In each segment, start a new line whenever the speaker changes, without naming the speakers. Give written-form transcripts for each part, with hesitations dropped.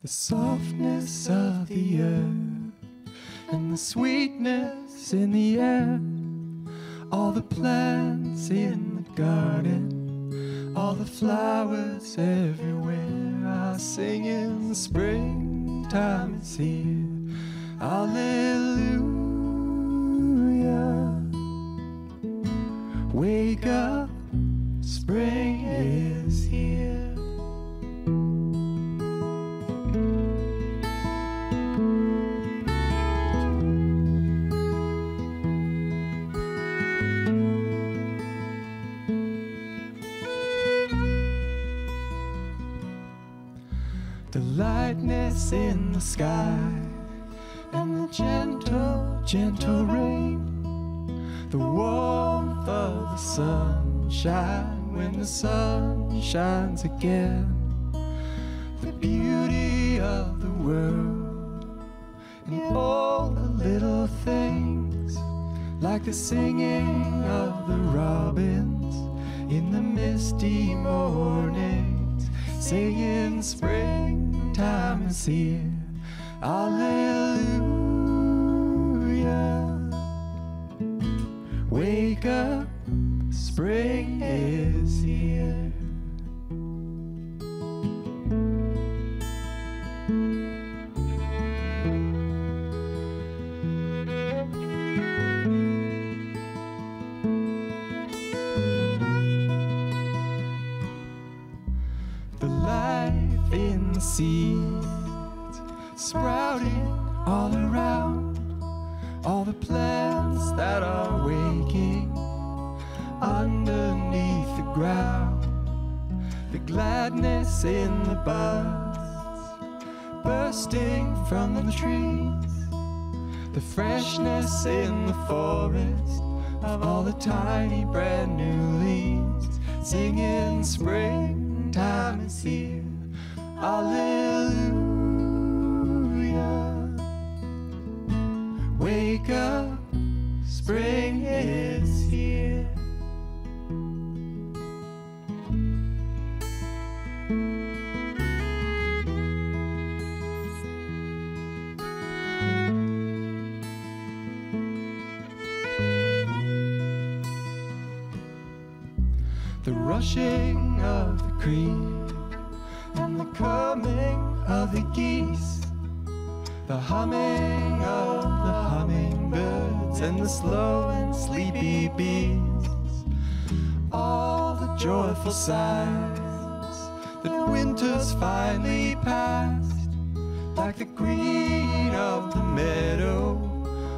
The softness of the earth and the sweetness in the air, all the plants in the garden, all the flowers everywhere are singing springtime is here. Hallelujah. Wake up, spring is here. The lightness in the sky and the gentle, gentle rain, the warmth of the sunshine when the sun shines again, the beauty of the world and all the little things, like the singing of the robins in the misty mornings, saying springtime is here. Hallelujah. Wake up, spring is here. The life in the seeds sprouting all around, all the plants that are waking underneath the ground, the gladness in the buds bursting from the trees, the freshness in the forest of all the tiny brand new leaves, singing springtime is here. Hallelujah. Wake up, spring is here. The rushing of the creek and the coming of the geese, the humming of the hummingbirds and the slow and sleepy bees, all the joyful signs that winter's finally past, like the green of the meadow,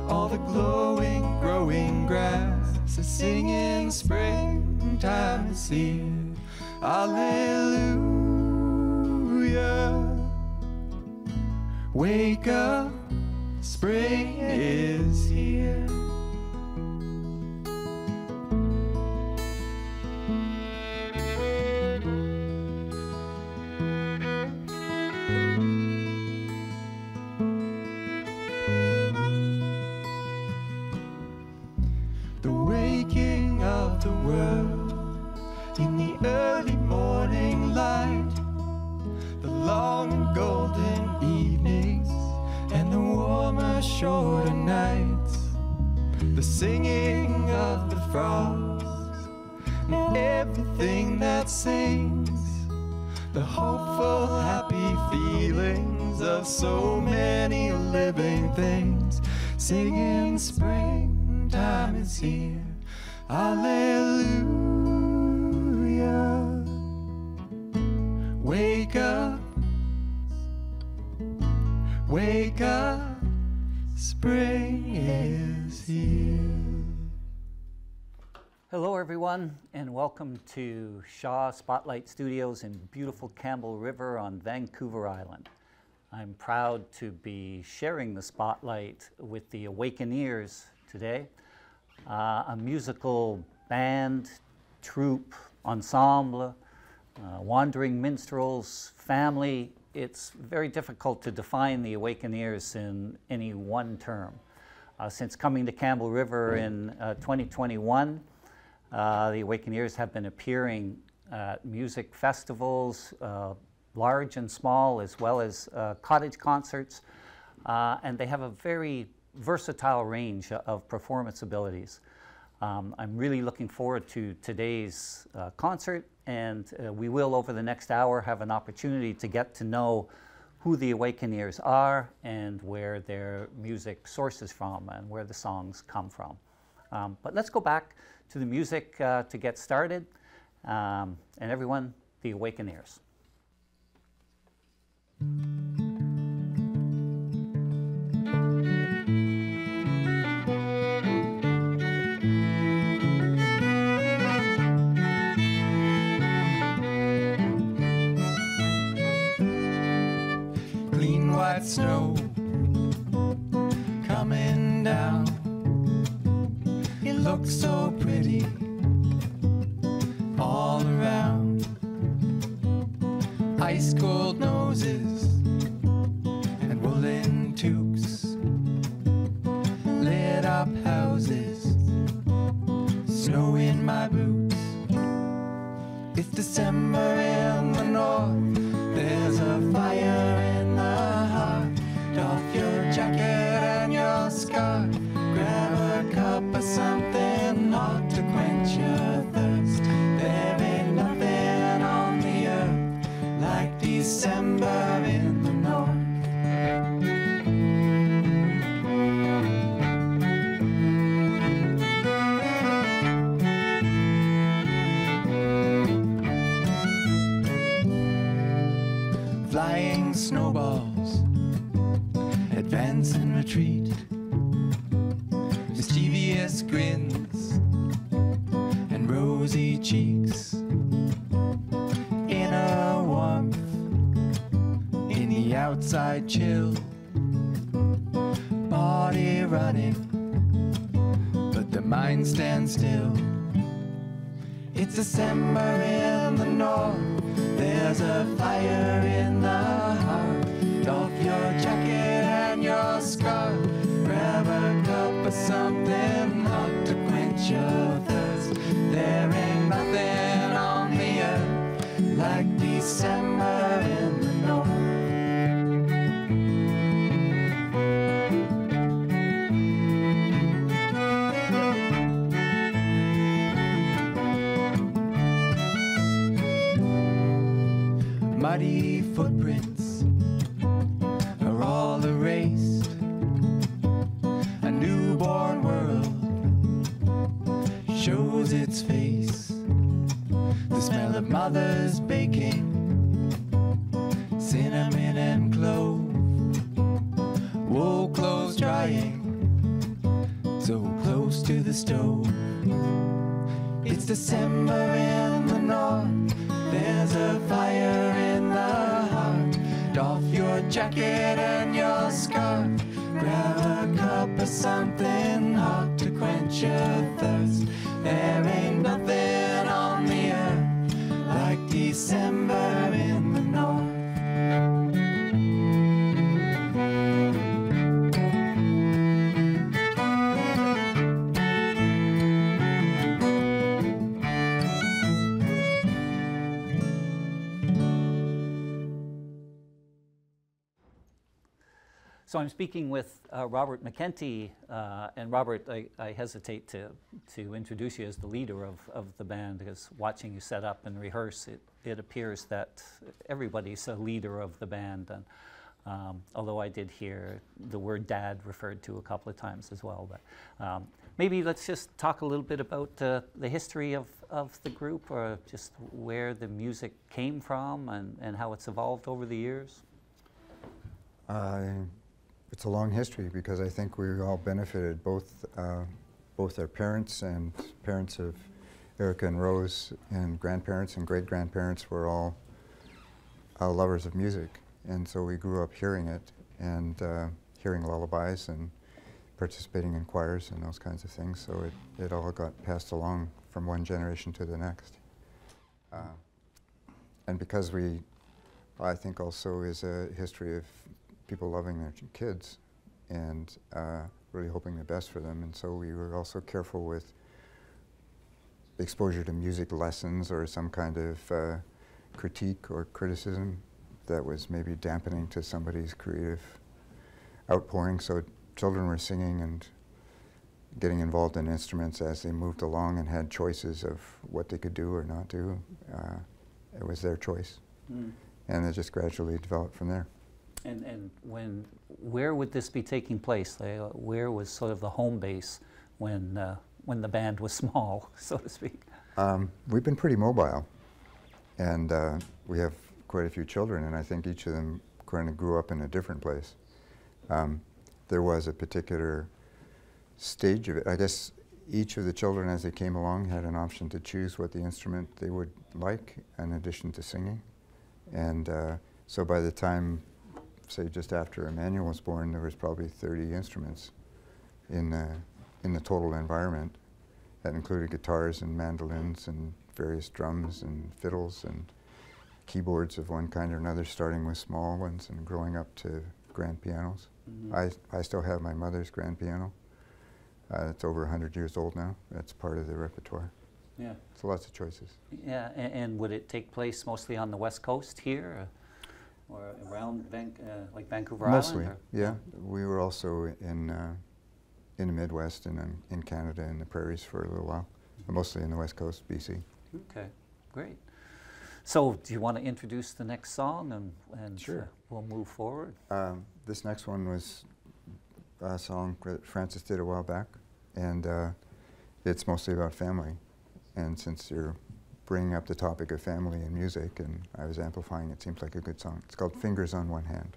all the glowing, growing grass is singing springtime is here. Hallelujah. Wake up, spring is here. The waking of the world in the early morning light, the long and golden evenings and the warmer, shorter nights, the singing of the frogs and everything that sings, the hopeful, happy feelings of so many living things, singing springtime is here. Hallelujah. Wake up, wake up, spring is here.
Hello everyone, and welcome to Shaw Spotlight Studios in beautiful Campbell River on Vancouver Island. I'm proud to be sharing the spotlight with the Awakeneers today, a musical band, troupe, ensemble, wandering minstrels, family. It's very difficult to define the Awakeneers in any one term. Since coming to Campbell River in 2021, the Awakeneers have been appearing at music festivals, large and small, as well as cottage concerts. And they have a very versatile range of performance abilities. I'm really looking forward to today's concert, and we will, over the next hour, have an opportunity to get to know who the Awakeneers are and where their music sources from and where the songs come from. But let's go back to the music to get started. And everyone, the Awakeneers.
Clean white snow coming down. It looks so pretty all around. Ice cold noses and woolen toques, lit up houses, snow in my boots. It's December in the north, there's a fire in the heart. Doff your jacket and your scarf, grab a cup of something hot to quench your thirst. There ain't nothing on the earth like December in the north. Flying snowballs, advance and retreat, mischievous grins and rosy cheeks, inner warmth in the outside chill, body running, but the mind stands still. It's December in the north, there's a fire in the heart. Doff your jacket and your scarf, grab a cup of something hot to quench your thirst. There ain't nothing on the earth like December in the north. Muddy footprints are all erased. A newborn world shows its face. The smell of mother's baking, cinnamon and clove, wool clothes drying so close to the stove. It's December in the north, there's a fire in the heart. Doff your jacket and your scarf, grab a cup of something hot to quench your thirst. There ain't nothing on the earth like December in the north.
So I'm speaking with Robert McKenty, and Robert, I hesitate to introduce you as the leader of the band, because watching you set up and rehearse, it appears that everybody's a leader of the band. And although I did hear the word dad referred to a couple of times as well. But maybe let's just talk a little bit about the history of the group, or just where the music came from and how it's evolved over the years.
It's a long history, because I think we all benefited, both our parents and parents of Erica and Rose, and grandparents and great-grandparents were all lovers of music. And so we grew up hearing it, and hearing lullabies and participating in choirs and those kinds of things. So it all got passed along from one generation to the next. And because I think also is a history of people loving their kids and really hoping the best for them. And so we were also careful with exposure to music lessons or some kind of critique or criticism, that was maybe dampening to somebody's creative outpouring. So children were singing and getting involved in instruments as they moved along and had choices of what they could do or not do. It was their choice. And it just gradually developed from there.
And where would this be taking place? Where was sort of the home base when the band was small, so to speak?
We've been pretty mobile, and we have quite a few children, and I think each of them kind of grew up in a different place. There was a particular stage of it. I guess each of the children, as they came along, had an option to choose what the instrument they would like in addition to singing. And so by the time, say just after Emmanuel was born, there was probably 30 instruments in the total environment. That included guitars and mandolins and various drums and fiddles and keyboards of one kind or another, starting with small ones and growing up to grand pianos. I still have my mother's grand piano. It's over 100 years old now. That's part of the repertoire.
Yeah.
So lots of choices.
Yeah, and would it take place mostly on the West Coast here, or around like Vancouver
Mostly,
Island?
yeah. We were also in the Midwest and in Canada in the prairies for a little while, but mostly in the West Coast, BC.
Okay, great. So do you want to introduce the next song, and
Sure.
We'll move forward?
This next one was a song that Francis did a while back, and it's mostly about family. And since you're bringing up the topic of family and music, and I was amplifying, it seems like a good song. It's called Fingers on One Hand.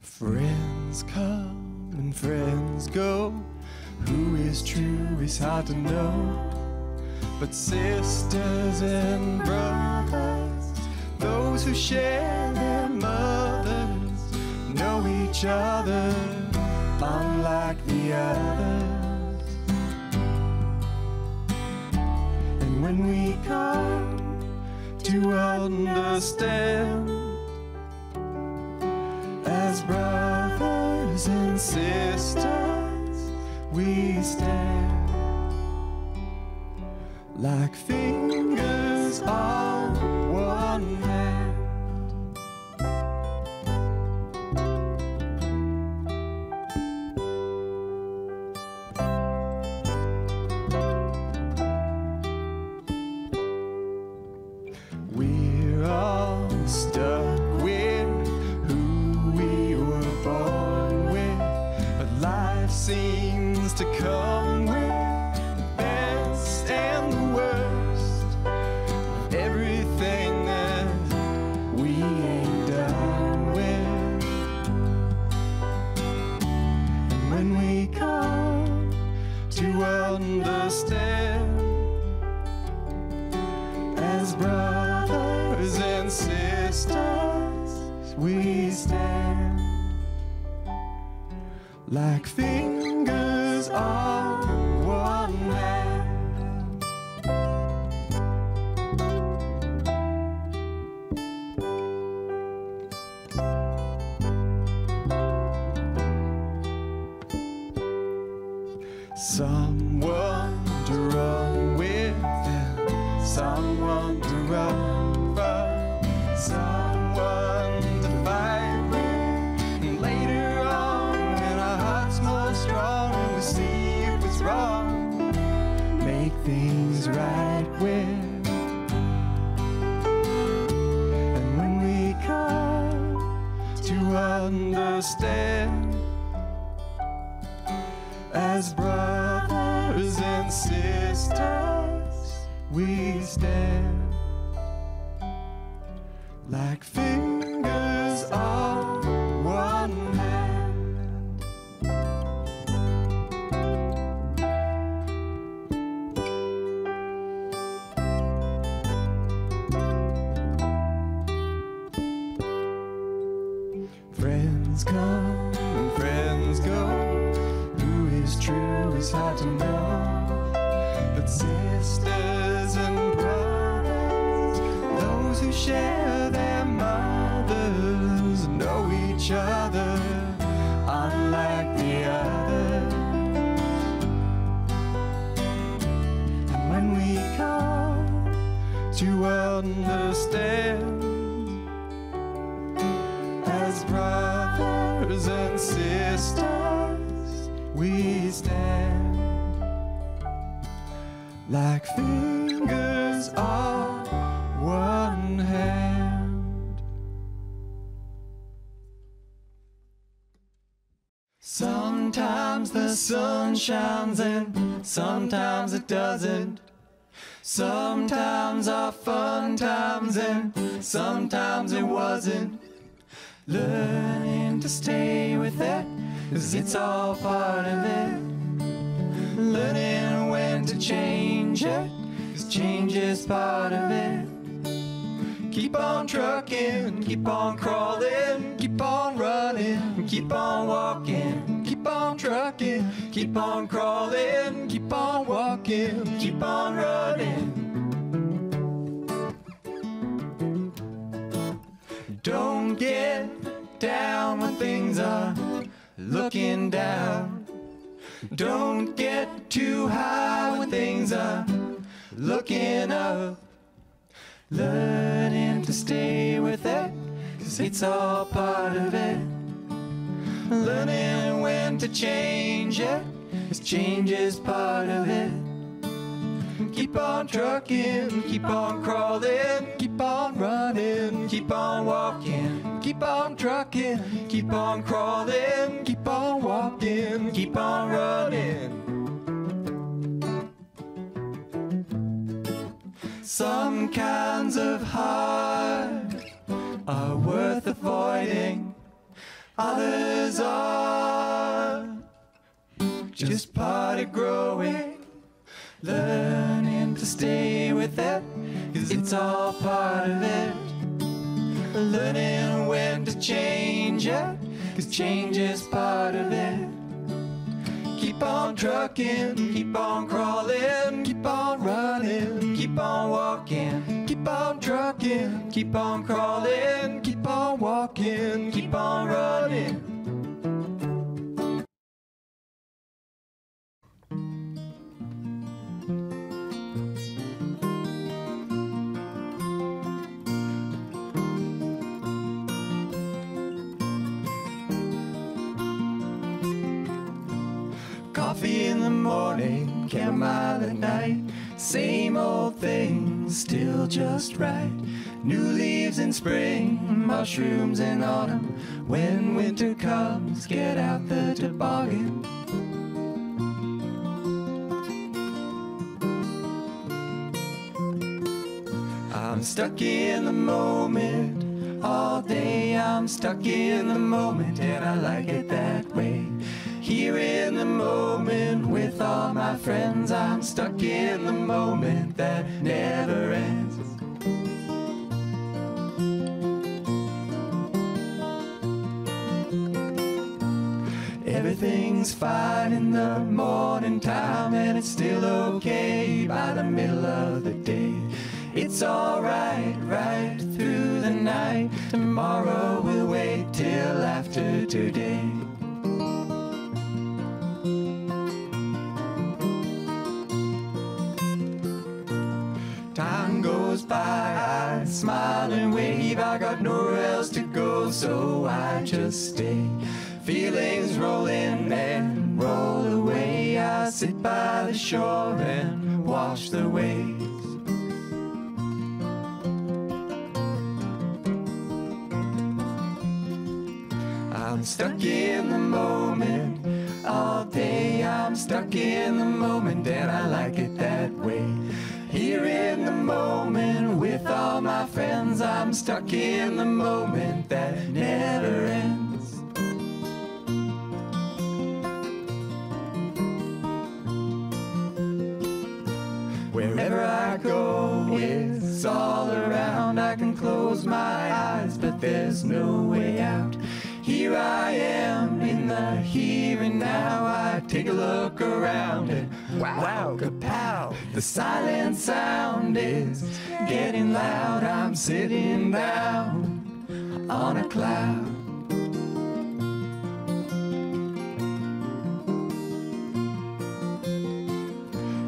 Friends come and friends go. Who is true is hard to know. But sisters and brothers, those who share their mothers, know each other unlike the others. And when we come to understand, as brothers and sisters, we stand like fingers on one hand. We're all stuck with who we were born with, but life seems to come with the best and the worst of everything that we ain't done with. And when we come to understand, as brothers and sisters, we stand like fingers on one hand. Someone to run with and someone to run from, someone to fight with, and later on when our heart's more strong, we see if it's wrong, make things right with. And when we come to understand, as brothers and sisters, we stand like fingers on one hand. Friends come and friends go. Is true is hard to know, but sisters and brothers, those who share their mothers, know each other unlike the others. And when we come to understand. As brothers and sisters, we stand like fingers on one hand. Sometimes the sun shines and sometimes it doesn't. Sometimes are fun times and sometimes it wasn't. Learning to stay with it, 'cause it's all part of it. Learning when to change it, 'cause change is part of it. Keep on trucking, keep on crawling, keep on running, keep on walking. Keep on trucking, keep on crawling, keep on walking, keep on running. Don't get down when things are looking down. Don't get too high when things are looking up. Learning to stay with it, 'cause it's all part of it. Learning when to change it, 'cause change is part of it. Keep on trucking, keep on crawling, keep on running, keep on walking. Keep on trucking, keep on crawling, keep on walking, keep on running. Some kinds of heart are worth avoiding. Others are just part of growing. Learning to stay with it, 'cause it's all part of it. Learning when to change it, 'cause change is part of it. Keep on trucking, keep on crawling, keep on running, keep on walking. Keep on trucking, keep on crawling, keep on walking, keep on running. Coffee in the morning, chamomile at night. Same old thing, still just right. New leaves in spring, mushrooms in autumn. When winter comes, get out the toboggan. I'm stuck in the moment. All day I'm stuck in the moment, and I like it that way. Here in the moment with all my friends, I'm stuck in the moment that never ends. Everything's fine in the morning time, and it's still okay by the middle of the day. It's alright, right through the night. Tomorrow we'll wait till after today. Time goes by, I smile and wave. I got nowhere else to go, so I just stay. Feelings roll in and roll away. I sit by the shore and watch the waves. I'm stuck in the moment. All day I'm stuck in the moment, and I like it that way. Here in the moment with all my friends, I'm stuck in the moment that never ends. Wherever I go, it's all around. I can close my eyes, but there's no way out. Here I am in the here and now. I take a look around and wow, kapow! The silent sound is getting loud. I'm sitting down on a cloud.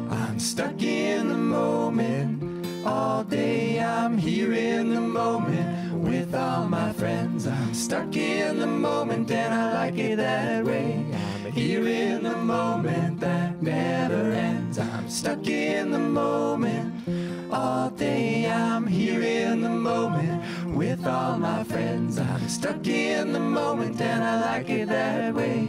I'm stuck in the moment. All day I'm I'm here in the moment with all my friends. I'm stuck in the moment and I like it that way. I'm here in the moment that never ends. I'm stuck in the moment all day. I'm here in the moment with all my friends. I'm stuck in the moment and I like it that way.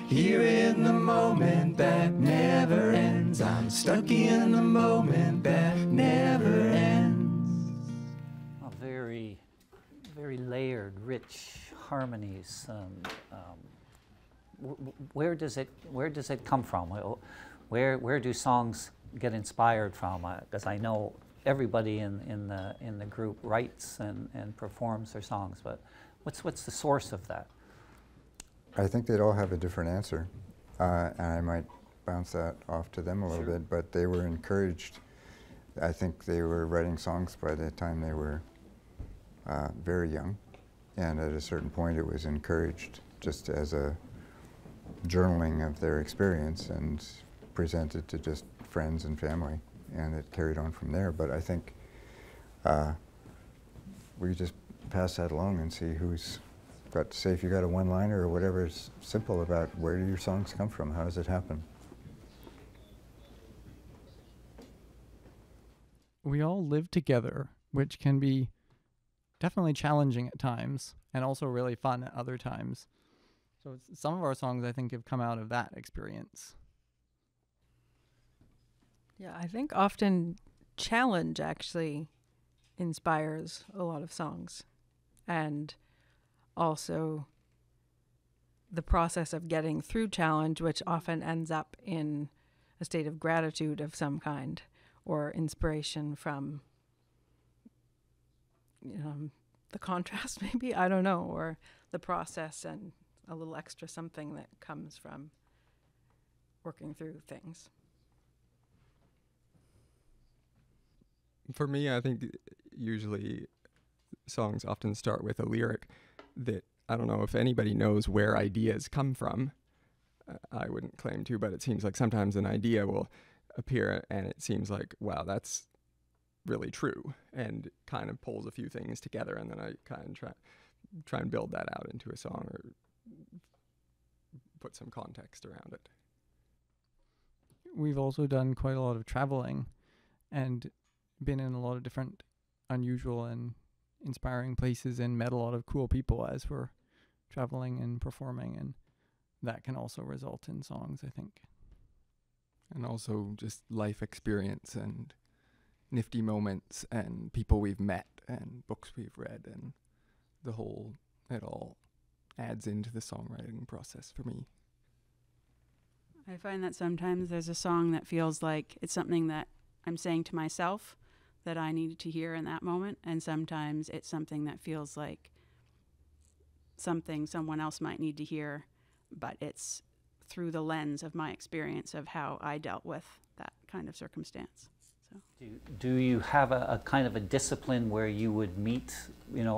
Here in the moment that never ends. I'm stuck in the moment that never ends.
Oh, very, very layered, rich harmonies. Where does it come from? Where do songs get inspired from? Because I know everybody in the group writes and performs their songs, but what's the source of that?
I think they'd all have a different answer, and I might bounce that off to them a little bit, but they were encouraged. I think they were writing songs by the time they were very young, and at a certain point it was encouraged just as a journaling of their experience and presented to just friends and family, and it carried on from there. But I think we just pass that along and see who's got to say. If you got a one-liner or whatever is simple about where do your songs come from, how does it happen?
We all live together, which can be definitely challenging at times and also really fun at other times. So some of our songs, I think, have come out of that experience.
Yeah, I think often challenge actually inspires a lot of songs. And also the process of getting through challenge, which often ends up in a state of gratitude of some kind, or inspiration from the contrast maybe, I don't know, or the process and a little extra something that comes from working through things.
For me, I think usually songs often start with a lyric that I don't know if anybody knows where ideas come from. I wouldn't claim to, but it seems like sometimes an idea will appear and it seems like, wow, that's really true, and kind of pulls a few things together, and then I kind of try and build that out into a song or put some context around it.
We've also done quite a lot of traveling and been in a lot of different unusual and inspiring places and met a lot of cool people as we're traveling and performing, and that can also result in songs, I think.
And also just life experience and nifty moments and people we've met and books we've read, and it all adds into the songwriting process for me.
I find that sometimes there's a song that feels like it's something that I'm saying to myself that I needed to hear in that moment, and sometimes it's something that feels like something someone else might need to hear, but it's through the lens of my experience of how I dealt with that kind of circumstance. So,
do you have a kind of a discipline where you would meet,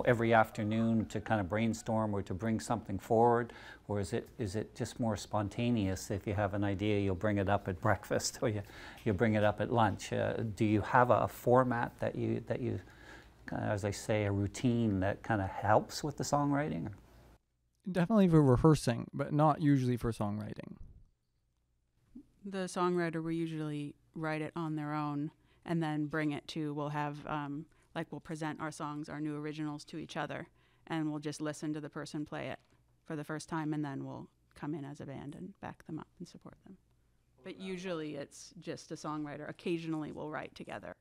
every afternoon to kind of brainstorm or to bring something forward, or is it just more spontaneous? If you have an idea, you'll bring it up at breakfast or you bring it up at lunch. Do you have a format that you as I say, a routine that kind of helps with the songwriting?
Definitely for rehearsing, but not usually for songwriting.
the songwriter will usually write it on their own and then bring it to, we'll have, we'll present our songs, our new originals to each other, and we'll just listen to the person play it for the first time, and then we'll come in as a band and back them up and support them. But usually it's just a songwriter. Occasionally we'll write together.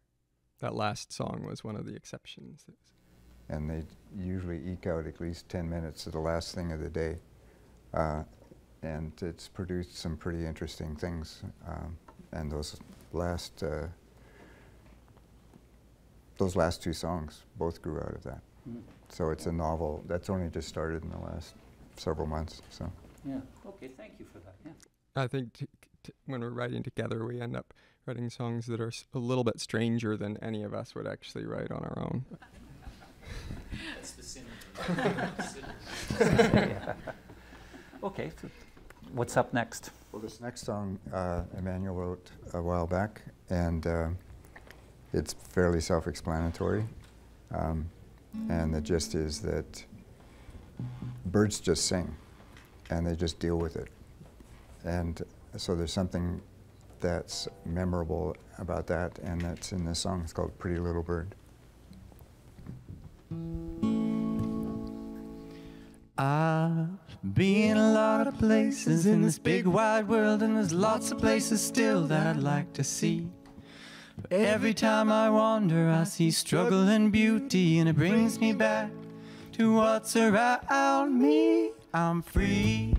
That last song was one of the exceptions.
And they usually eke out at least 10 minutes of the last thing of the day. And it's produced some pretty interesting things. And those last two songs both grew out of that. Mm. So it's a novel that's only just started in the last several months. So.
Yeah. Okay. Thank you for that. Yeah.
I think when we're writing together, we end up writing songs that are a little bit stranger than any of us would actually write on our own.
That's the sin. Yeah. Okay. So what's up next?
Well, this next song Emmanuel wrote a while back, and it's fairly self-explanatory. And the gist is that birds just sing, and they just deal with it. And so there's something that's memorable about that, and that's in this song. It's called Pretty Little Bird.
I've been a lot of places in this big wide world, and there's lots of places still that I'd like to see. But every time I wander, I see struggle and beauty, and it brings me back to what's around me. I'm free,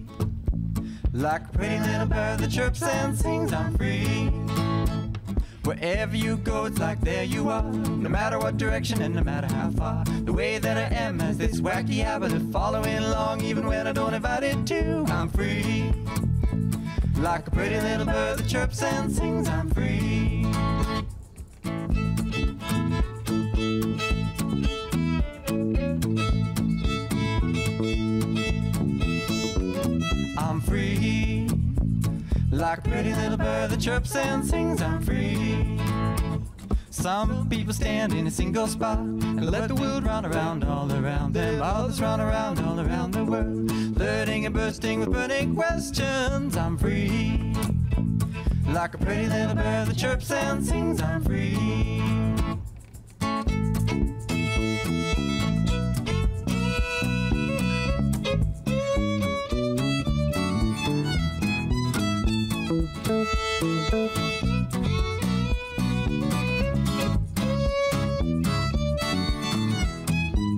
like a pretty little bird that chirps and sings. I'm free. Wherever you go, it's like there you are, no matter what direction and no matter how far. The way that I am has this wacky habit of following along even when I don't invite it to. I'm free, like a pretty little bird that chirps and sings. I'm free. I'm free, like a pretty little bird that chirps and sings. I'm free. Some people stand in a single spot and let the world run around all around them. Others run around all around the world, flirting and bursting with burning questions. I'm free, like a pretty little bird that chirps and sings. I'm free.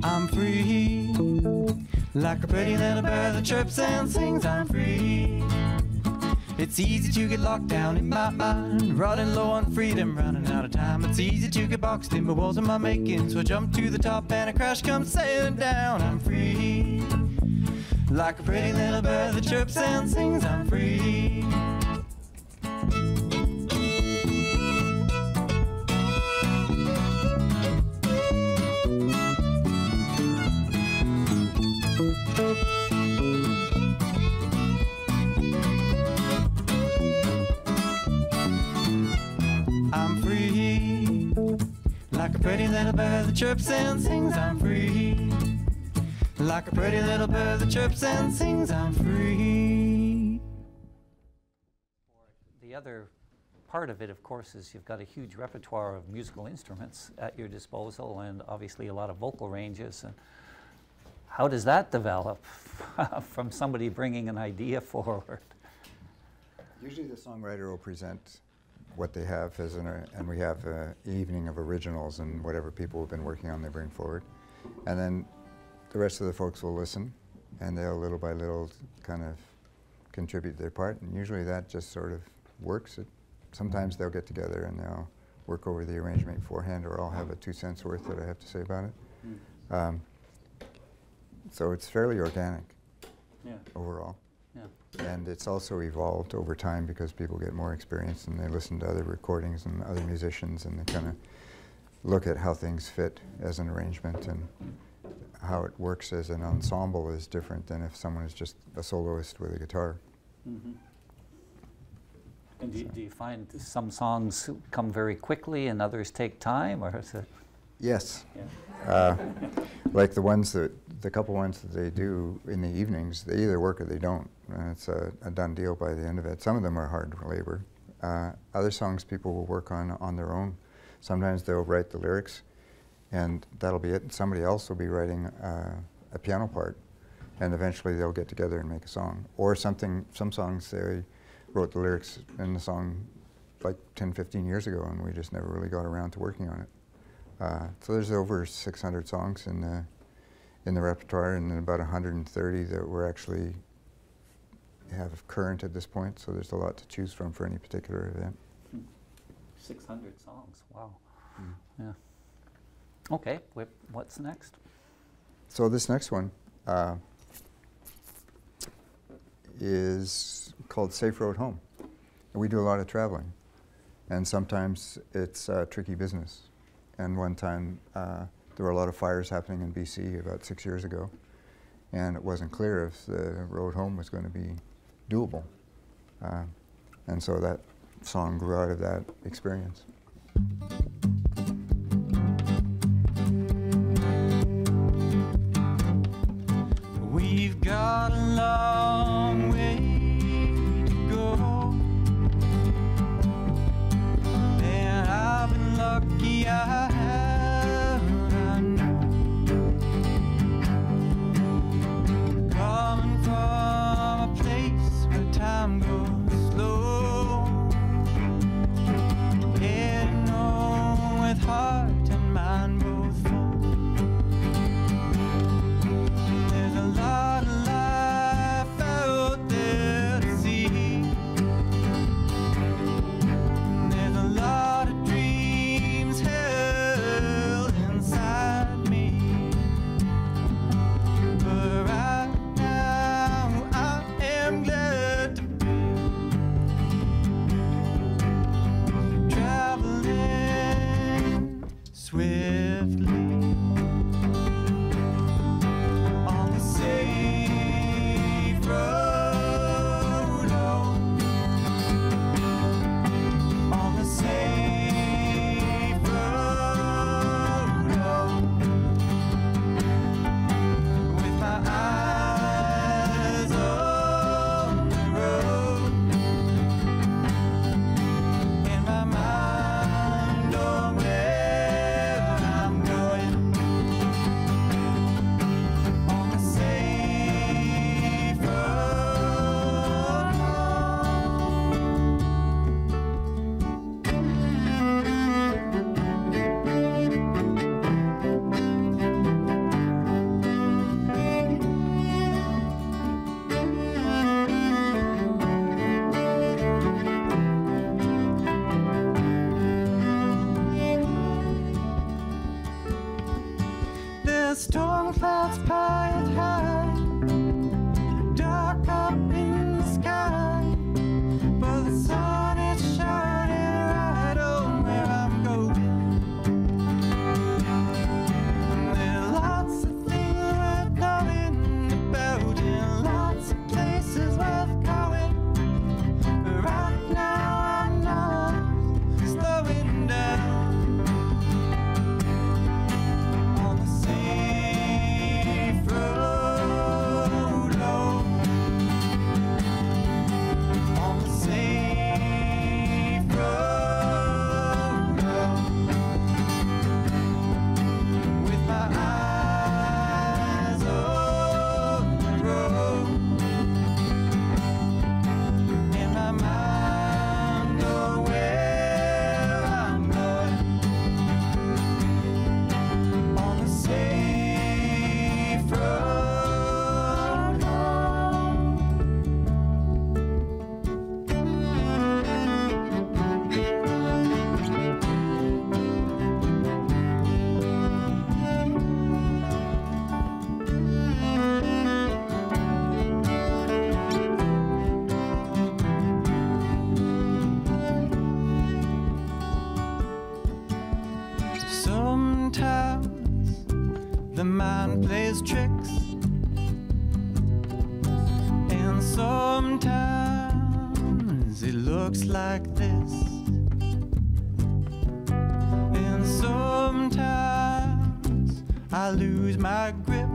I'm free, like a pretty little bird that chirps and sings. I'm free. It's easy to get locked down in my mind, running low on freedom, running out of time. It's easy to get boxed in by walls of my making, so I jump to the top and a crash comes sailing down. I'm free, like a pretty little bird that chirps and sings. I'm free. I'm free, like a pretty little bird that chirps and sings. I'm free, like a pretty little bird that chirps and sings. I'm free.
The other part of it, of course, is you've got a huge repertoire of musical instruments at your disposal, and obviously a lot of vocal ranges. And how does that develop from somebody bringing an idea forward?
Usually the songwriter will present what they have as and we have an evening of originals and whatever people have been working on they bring forward. And then the rest of the folks will listen, and they'll little by little kind of contribute their part, and usually that just sort of works. Sometimes they'll get together and they'll work over the arrangement beforehand, or I'll have a 2 cents worth that I have to say about it. So it's fairly organic overall. And it's also evolved over time because people get more experience and they listen to other recordings and other musicians, and they kind of look at how things fit as an arrangement, and how it works as an ensemble is different than if someone is just a soloist with a guitar.
Mm-hmm. And do you find some songs come very quickly and others take time, or is it?
Yes.
Yeah.
Like the couple ones that they do in the evenings, they either work or they don't. And it's a done deal by the end of it. Some of them are hard labor. Other songs people will work on their own. Sometimes they'll write the lyrics, and that'll be it. And somebody else will be writing a piano part, and eventually they'll get together and make a song. Or some songs they wrote the lyrics in the song like 10, 15 years ago, and we just never really got around to working on it. So there's over 600 songs in the repertoire, and then about 130 that we're actually have current at this point. So there's a lot to choose from for any particular event.
600 songs, wow. Yeah. Okay, what's next?
So this next one is called Safe Road Home. And we do a lot of traveling, and sometimes it's tricky business. And one time there were a lot of fires happening in BC about 6 years ago, and it wasn't clear if the road home was going to be doable. And so that song grew out of that experience.
Storm clouds piled high, dark up in the sky, but the sun is shining right on where I'm going. There are lots of things worth going about, and lots of places worth going. But right now I'm not slowing down. On the safe road home, on the safe road home, with my eyes on the road, and my mind on where I'm going. On the safe road home. Sometimes the mind plays tricks, and sometimes it looks like this, and sometimes I lose my grip.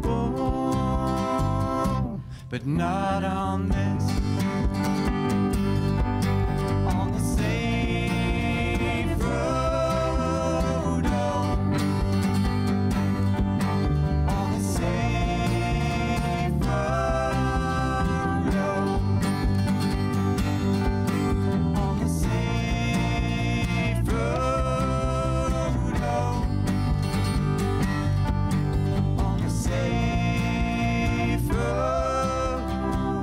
Oh, but not on this. On the safe road home, on the safe road home, on the safe road home, on the safe road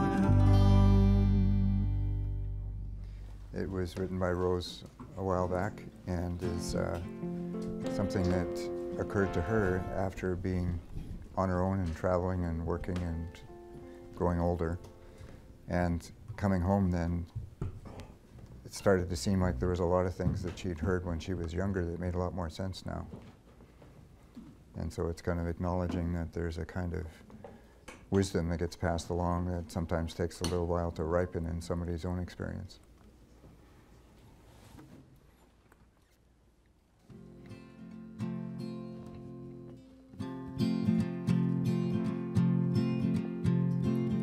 home. It was written by Rose a while back, and is something that occurred to her after being on her own and traveling and working and growing older. And coming home then, it started to seem like there was a lot of things that she'd heard when she was younger that made a lot more sense now. And so it's kind of acknowledging that there's a kind of wisdom that gets passed along that sometimes takes a little while to ripen in somebody's own experience.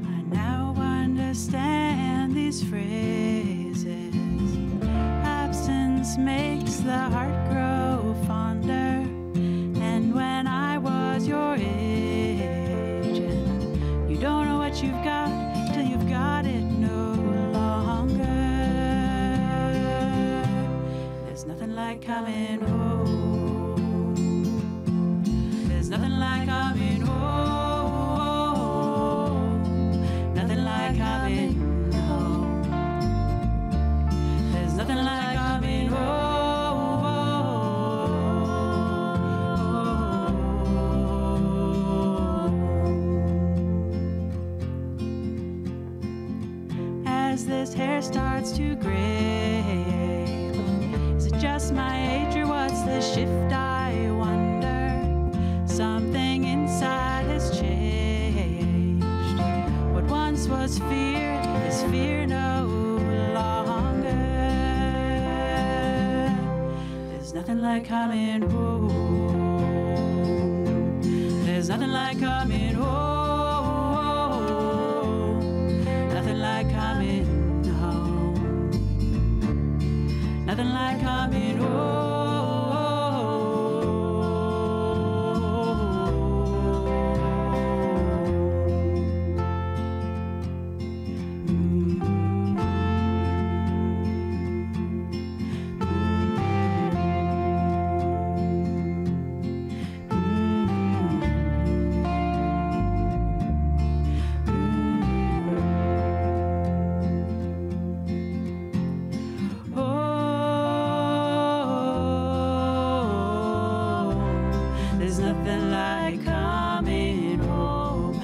I now understand these phrases. Absence makes the heart grow fonder. And when I was your age, and you don't know what you've got till you've got it no longer. There's nothing like coming home. There's nothing like coming home. Nothing like coming home. There's nothing like coming home. As this hair starts to gray, is it just my age or what's the shift, I wonder? Something inside has changed. What once was fear is fear no longer. There's nothing like coming home. There's nothing like coming home. Nothing like coming home. Nothing like coming home. Oh, There's nothing like coming home.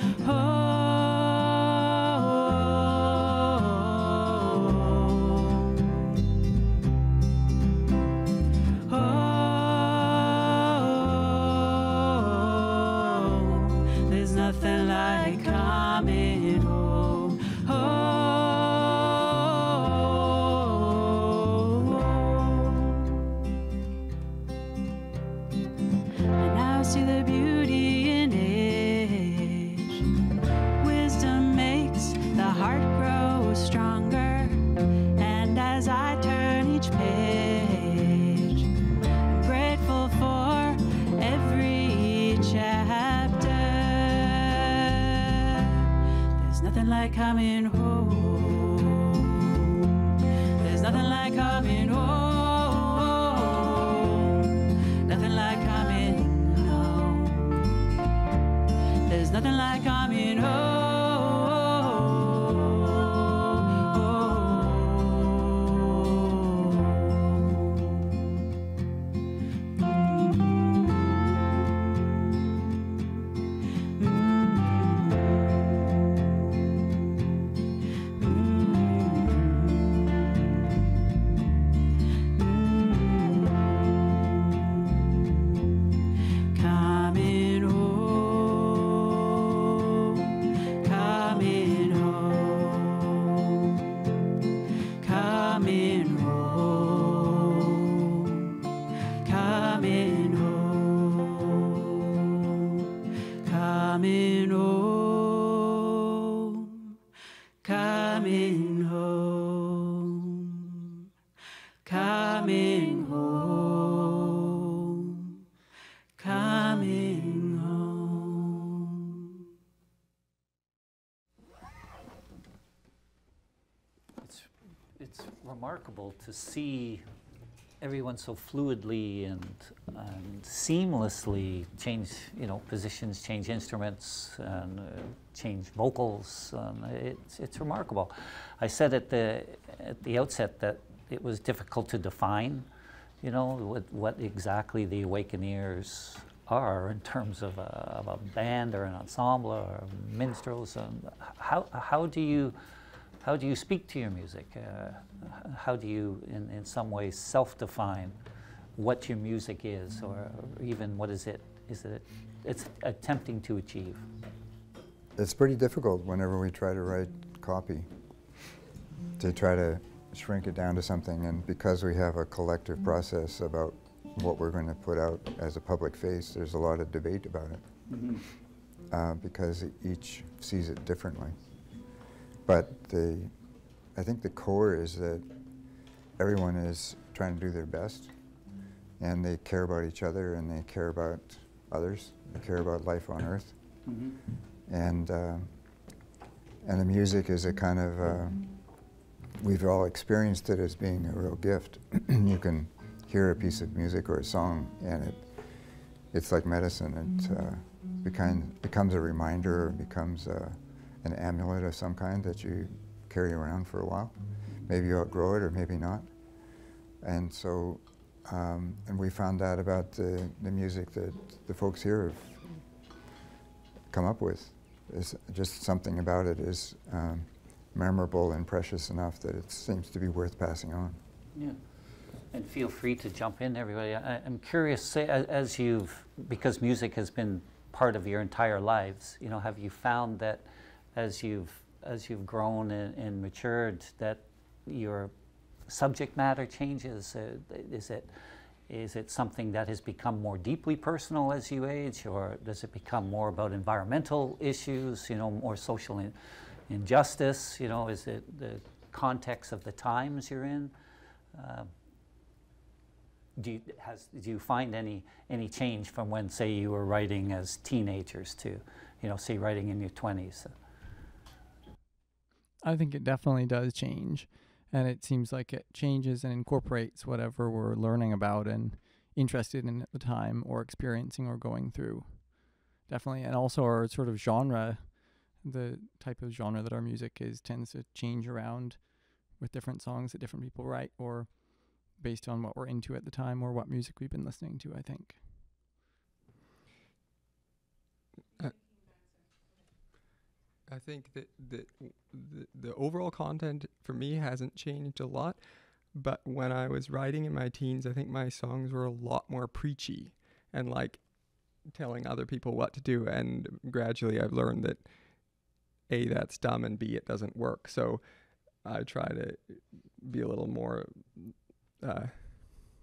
There's nothing like coming home. And I see the beauty in age. Wisdom makes the heart grow stronger. And as I turn each page, I'm grateful for every chapter. There's nothing like coming home. There's nothing like coming home. Nothing like coming home. There's nothing like coming home. Coming home, coming home, coming home, coming home, coming home, coming home, coming home, coming home.
It's remarkable to see everyone so fluidly and seamlessly change, positions, change instruments, and change vocals. It's remarkable. I said at the outset that it was difficult to define, what exactly the Awakeneers are in terms of a band or an ensemble or minstrels. How do you speak to your music? How do you, in some ways, self-define what your music is, or even what is it's attempting to achieve?
It's pretty difficult whenever we try to write copy, to try to shrink it down to something, and because we have a collective process about what we're going to put out as a public face, there's a lot of debate about it, because each sees it differently. But I think the core is that everyone is trying to do their best, and they care about each other, and they care about others, they care about life on Earth. And the music is a kind of, we've all experienced it as being a real gift. You can hear a piece of music or a song, and it's like medicine. It becomes a reminder, or becomes an amulet of some kind that you carry around for a while. Maybe you outgrow it, or maybe not. And so, and we found out about the music that the folks here have come up with. It's just something about it is memorable and precious enough that it seems to be worth passing on.
Yeah, and feel free to jump in, everybody. I'm curious, because music has been part of your entire lives, have you found that as you've grown and matured, that your subject matter changes? Is it something that has become more deeply personal as you age, or does it become more about environmental issues, more social injustice? Is it the context of the times you're in? Do you find any change from when, say, you were writing as teenagers to, say, writing in your 20s?
I think it definitely does change, and it seems like it changes and incorporates whatever we're learning about and interested in at the time, or experiencing or going through. Definitely. And also our sort of genre, the type of genre that our music is, tends to change around with different songs that different people write, or based on what we're into at the time or what music we've been listening to, I think.
I think that the overall content for me hasn't changed a lot, but when I was writing in my teens, I think my songs were a lot more preachy and like telling other people what to do, and gradually I've learned that A, that's dumb, and B, it doesn't work. So I try to be a little more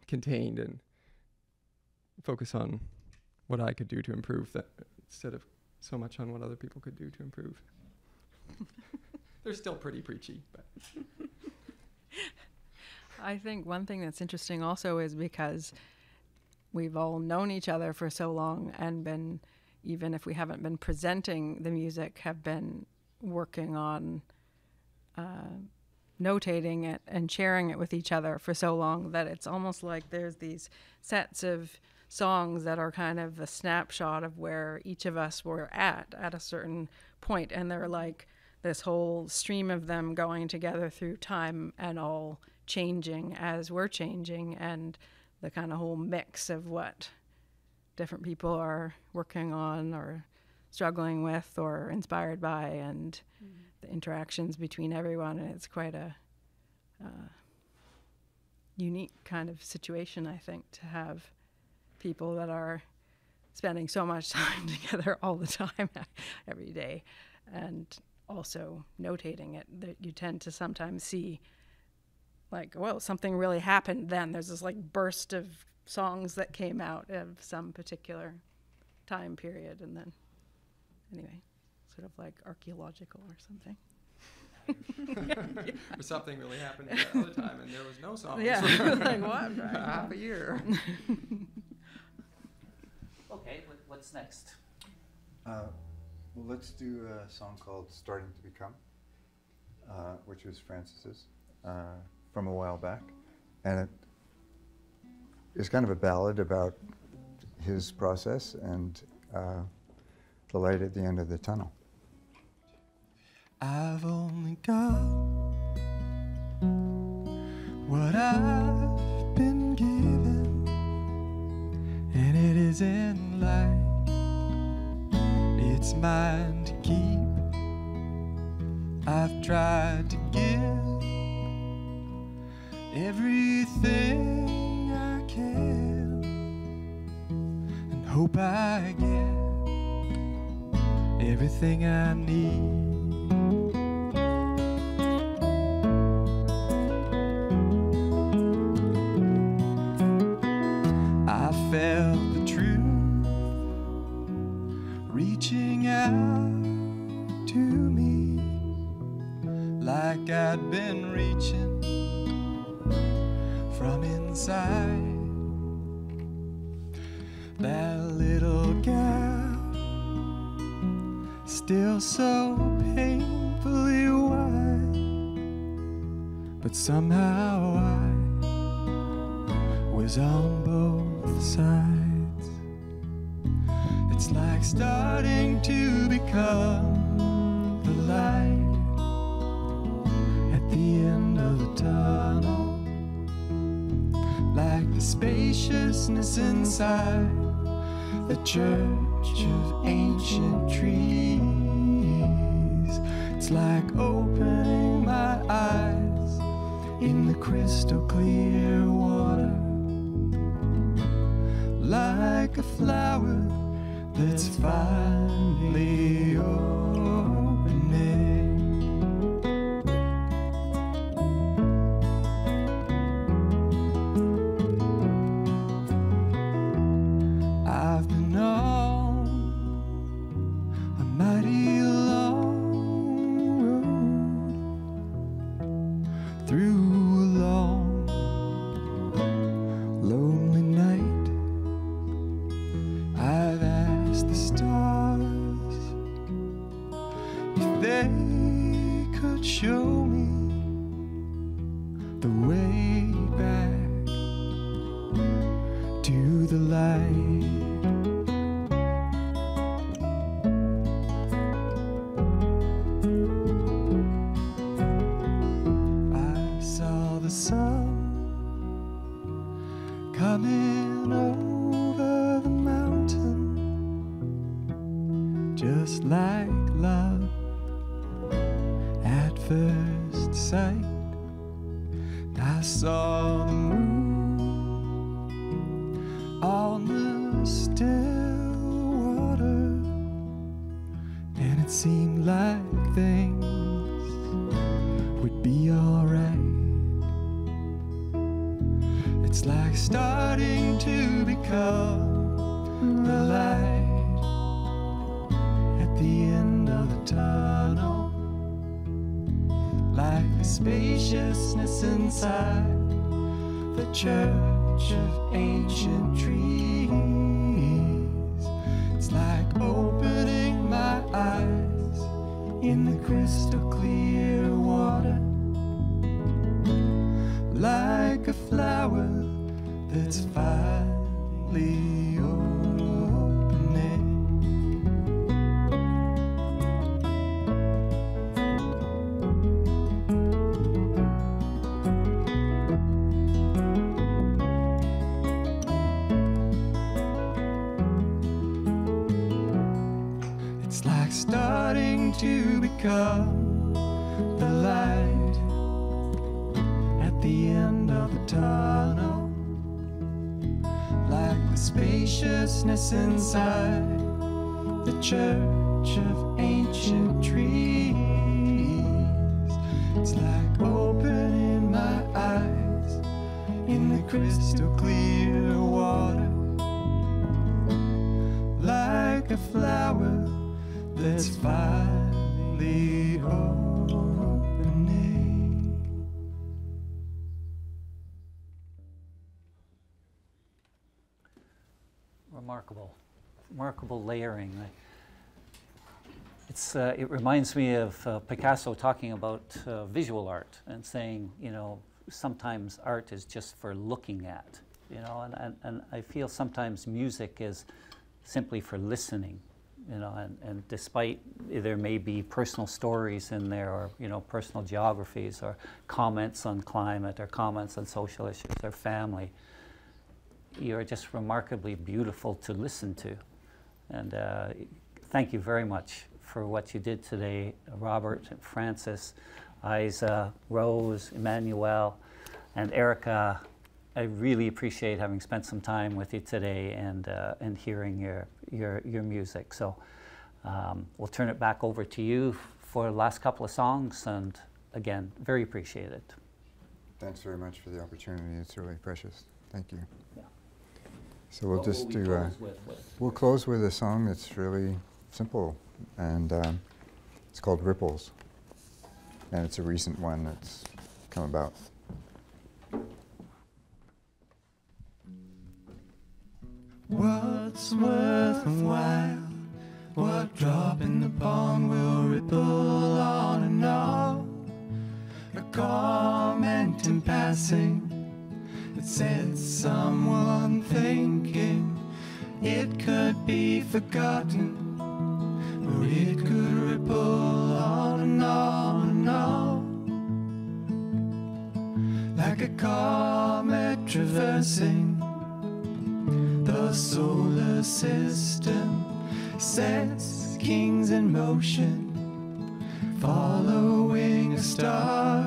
contained and focus on what I could do to improve that instead of so much on what other people could do to improve. They're still pretty preachy, but
I think one thing that's interesting also is because we've all known each other for so long and been, even if we haven't been presenting the music, have been working on notating it and sharing it with each other for so long that it's almost like there's these sets of songs that are kind of a snapshot of where each of us were at a certain point, and they're like this whole stream of them going together through time and all changing as we're changing, and the kind of whole mix of what different people are working on or struggling with or inspired by, and the interactions between everyone. And it's quite a unique kind of situation, I think, to have people that are spending so much time together all the time, every day, and also notating it. That you tend to sometimes see, like, whoa, something really happened then. There's this like burst of songs that came out of some particular time period, and then, anyway, sort of like archaeological or something.
or something really happened at that other time and there was no songs.
Yeah, like what? Right.
Half a year.
Okay, what's next?
Well, let's do a song called Starting to Become, which was Francis's from a while back. And it is kind of a ballad about his process and the light at the end of the tunnel.
I've only got what I've been given, and it isn't light, it's mine to keep. I've tried to give everything I can and hope I get everything I need. I felt the truth reaching out to me like I'd been reaching from inside. That little gal, still so painfully wide, but somehow I was on both sides. It's like starting to become the light at the end of the tunnel, like the spaciousness inside the church of ancient trees. It's like opening my eyes in the crystal clear water, like a flower that's finally opening. I've been on a mighty long road, through a long, lonely night. I've asked the stars if they could show me the way back to the light. I saw the sun coming over the mountain, just like love first sight. I saw the moon on the still water, and it seemed like things would be alright. It's like starting to become the light at the end of the tunnel, like the spaciousness inside the church of ancient trees. It's like opening my eyes in the crystal clear water, like a flower that's finally opening. It's like starting to become the light at the end of the tunnel, like the spaciousness inside the church of ancient trees. It's like opening my eyes in the crystal clear water, like a flower that's finally opening.
Remarkable layering. It reminds me of Picasso talking about visual art and saying, you know, sometimes art is just for looking at, you know, and I feel sometimes music is simply for listening, you know, and despite there may be personal stories in there, or, you know, personal geographies, or comments on climate, or comments on social issues, or family, you're just remarkably beautiful to listen to. And thank you very much for what you did today, Robert, and Francis, Isa, Rose, Emmanuel, and Erica. I really appreciate having spent some time with you today and hearing your music. So we'll turn it back over to you for the last couple of songs, and again, very appreciated.
Thanks very much for the opportunity. It's really precious. Thank you.
Yeah.
So we'll
What
just
will we
do.
close with?
We'll close with a song that's really simple, and it's called Ripples, and it's a recent one that's come about.
What's worthwhile? What drop in the pond will ripple on and on? A comment in passing that sets someone thinking. It could be forgotten, or it could ripple on and on and on, like a comet traversing the solar system, sets kings in motion, following a star.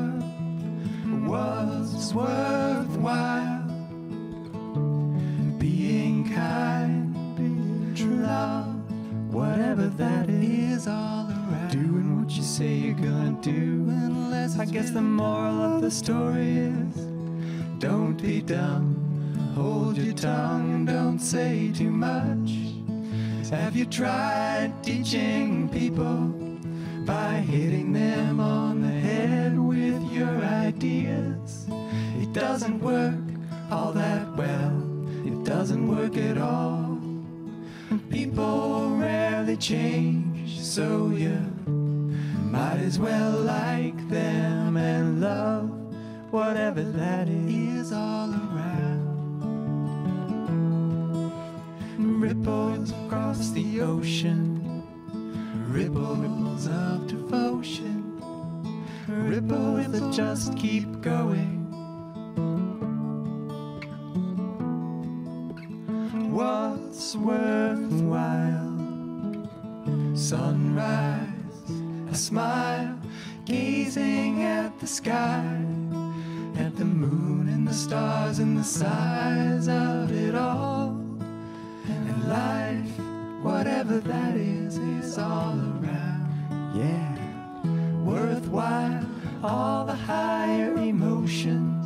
What's worthwhile? Being kind, being true, love, whatever that is, all around. Doing what you say you're gonna do, unless I guess the moral of the story is, don't be dumb. Hold your tongue and don't say too much. Have you tried teaching people by hitting them on the head with your ideas? It doesn't work all that well. It doesn't work at all. And people rarely change, so you might as well like them and love whatever that is all around. Ripples across the ocean, ripples of devotion, ripples that just keep going. What's worthwhile? Sunrise, a smile, gazing sky, at the moon and the stars and the size of it all. And life, whatever that is all around. Yeah, worthwhile, all the higher emotions